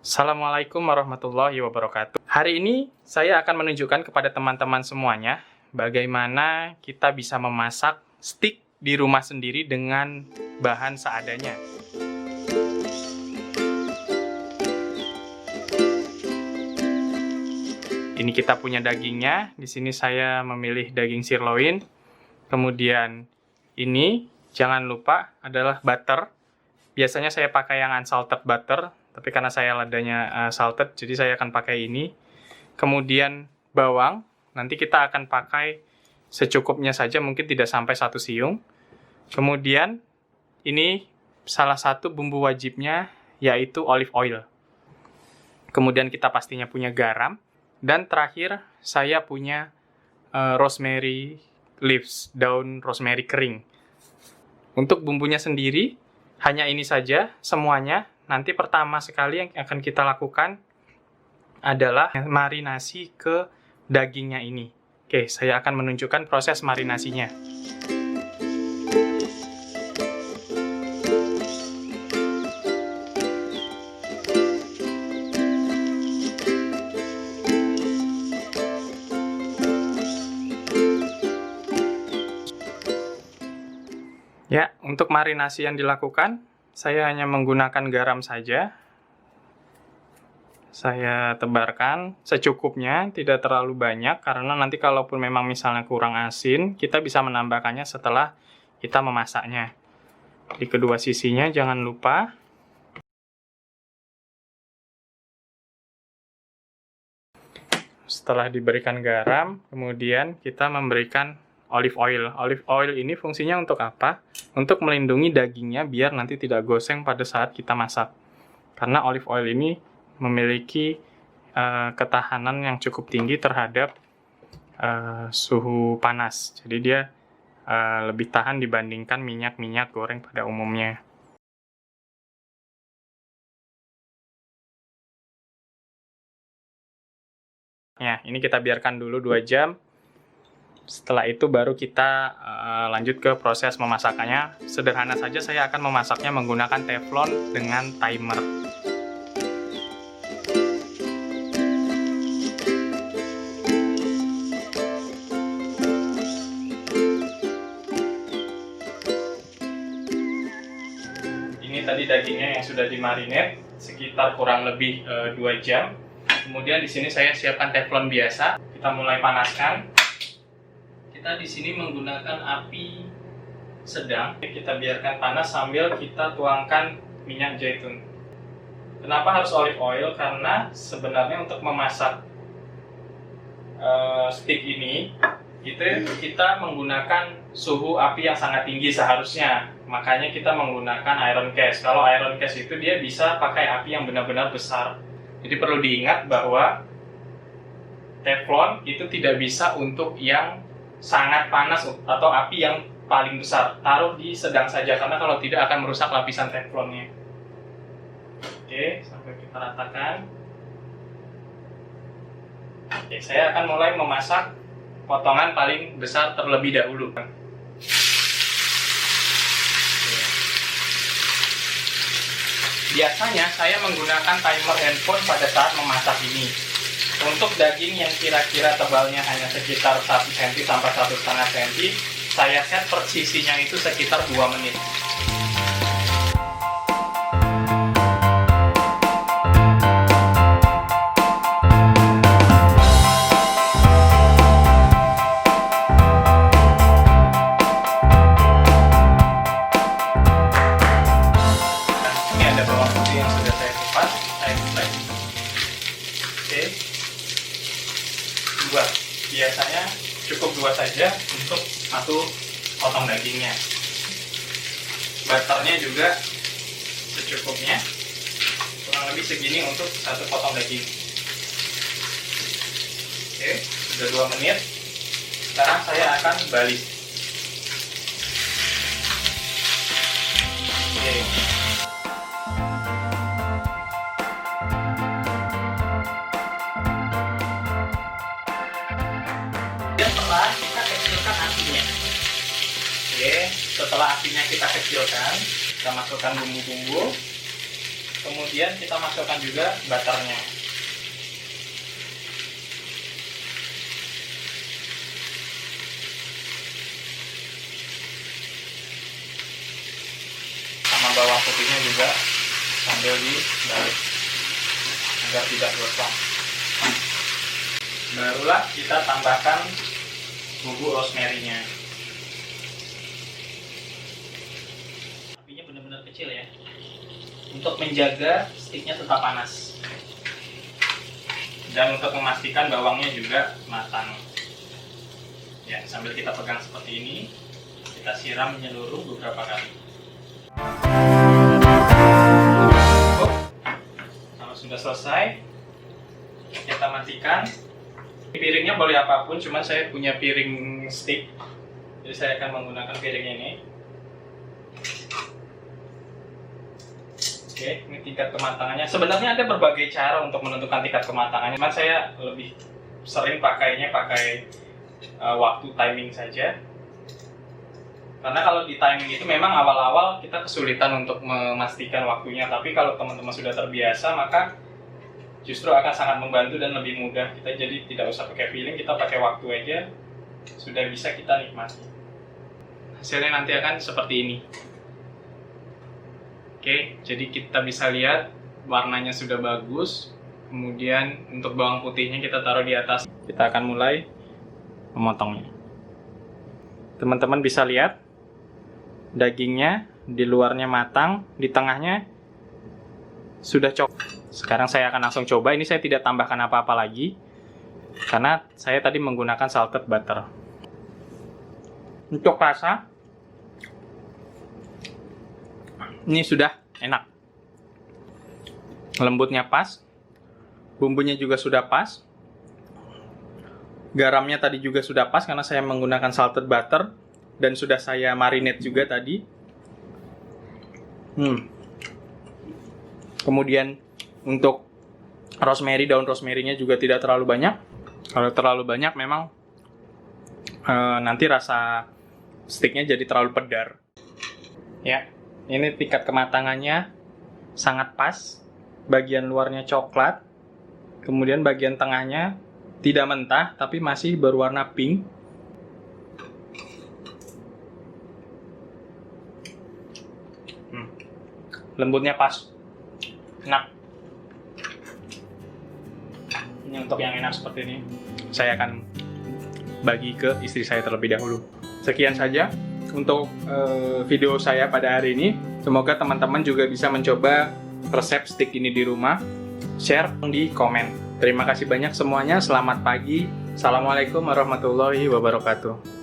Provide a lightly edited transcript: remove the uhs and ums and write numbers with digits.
Assalamualaikum warahmatullahi wabarakatuh. Hari ini saya akan menunjukkan kepada teman-teman semuanya bagaimana kita bisa memasak steak di rumah sendiri dengan bahan seadanya. Ini kita punya dagingnya. Di sini saya memilih daging sirloin. Kemudian ini jangan lupa adalah butter. Biasanya saya pakai yang unsalted butter. Tapi karena saya ladanya salted, jadi saya akan pakai ini. Kemudian bawang, nanti kita akan pakai secukupnya saja, mungkin tidak sampai 1 siung. Kemudian ini salah satu bumbu wajibnya, yaitu olive oil. Kemudian kita pastinya punya garam. Dan terakhir, saya punya rosemary leaves, daun rosemary kering. Untuk bumbunya sendiri, hanya ini saja semuanya. Nanti pertama sekali yang akan kita lakukan adalah marinasi ke dagingnya ini. Oke, saya akan menunjukkan proses marinasinya. Ya, untuk marinasi yang dilakukan, saya hanya menggunakan garam saja. Saya tebarkan secukupnya, tidak terlalu banyak, karena nanti kalaupun memang misalnya kurang asin, kita bisa menambahkannya setelah kita memasaknya. Di kedua sisinya jangan lupa. Setelah diberikan garam, kemudian kita memberikan olive oil. Olive oil ini fungsinya untuk apa? Untuk melindungi dagingnya biar nanti tidak goseng pada saat kita masak. Karena olive oil ini memiliki ketahanan yang cukup tinggi terhadap suhu panas. Jadi dia lebih tahan dibandingkan minyak-minyak goreng pada umumnya. Ya, ini kita biarkan dulu 2 jam. Setelah itu baru kita lanjut ke proses memasakannya. Sederhana saja, saya akan memasaknya menggunakan teflon dengan timer. Ini tadi dagingnya yang sudah dimarinate sekitar kurang lebih 2 jam. Kemudian di sini saya siapkan teflon biasa. Kita mulai panaskan. Kita di sini menggunakan api sedang. Kita biarkan panas sambil kita tuangkan minyak zaitun. Kenapa harus olive oil? Karena sebenarnya untuk memasak steak ini, kita menggunakan suhu api yang sangat tinggi seharusnya. Makanya kita menggunakan iron cast. Kalau iron cast itu dia bisa pakai api yang benar-benar besar. Jadi perlu diingat bahwa teflon itu tidak bisa untuk yang sangat panas atau api yang paling besar. Taruh di sedang saja, karena kalau tidak akan merusak lapisan teflonnya. Oke, sampai kita ratakan. Oke, saya akan mulai memasak potongan paling besar terlebih dahulu. Biasanya saya menggunakan timer handphone pada saat memasak ini. Untuk daging yang kira-kira tebalnya hanya sekitar 1 cm sampai 1,5 cm, saya set persisinya itu sekitar 2 menit. Ini ada bawang putih yang sudah saya kupas, saya tumis. Oke. 2. Biasanya cukup 2 saja untuk 1 potong dagingnya. Butternya juga secukupnya, kurang lebih segini untuk 1 potong daging. Oke, sudah 2 menit. Sekarang saya akan balik. Oke. Setelah kita kecilkan apinya. Oke, setelah apinya kita kecilkan, kita masukkan bumbu-bumbu. Kemudian kita masukkan juga butternya. Sama bawang putihnya juga sambil dibalik agar tidak gosong. Barulah kita tambahkan bubuk rosemary-nya. Apinya benar-benar kecil ya, untuk menjaga steaknya tetap panas dan untuk memastikan bawangnya juga matang. Ya, sambil kita pegang seperti ini, kita siram menyeluruh beberapa kali. Kalau sudah selesai, kita matikan. Piringnya boleh apapun, cuman saya punya piring stick, jadi saya akan menggunakan piring ini. Oke, ini tingkat kematangannya. Sebenarnya ada berbagai cara untuk menentukan tingkat kematangannya, cuman saya lebih sering pakai waktu timing saja. Karena kalau di timing itu memang awal-awal kita kesulitan untuk memastikan waktunya, tapi kalau teman-teman sudah terbiasa, maka justru akan sangat membantu dan lebih mudah. Kita jadi tidak usah pakai feeling, kita pakai waktu aja, sudah bisa kita nikmati. Hasilnya nanti akan seperti ini. Oke, jadi kita bisa lihat warnanya sudah bagus. Kemudian untuk bawang putihnya kita taruh di atas. Kita akan mulai memotongnya. Teman-teman bisa lihat dagingnya di luarnya matang, di tengahnya sudah coklat. Sekarang saya akan langsung coba. Ini saya tidak tambahkan apa-apa lagi karena saya tadi menggunakan salted butter. Untuk rasa, ini sudah enak. Lembutnya pas, bumbunya juga sudah pas, garamnya tadi juga sudah pas karena saya menggunakan salted butter dan sudah saya marinate juga tadi. Kemudian untuk rosemary, daun rosemary-nya juga tidak terlalu banyak. Kalau terlalu banyak memang nanti rasa steaknya jadi terlalu pedar. Ya, ini tingkat kematangannya sangat pas. Bagian luarnya coklat, kemudian bagian tengahnya tidak mentah tapi masih berwarna pink. Lembutnya pas, enak. Ini untuk yang enak seperti ini, saya akan bagi ke istri saya terlebih dahulu. Sekian saja untuk video saya pada hari ini. Semoga teman-teman juga bisa mencoba resep steak ini di rumah. Share di komen. Terima kasih banyak semuanya. Selamat pagi. Assalamualaikum warahmatullahi wabarakatuh.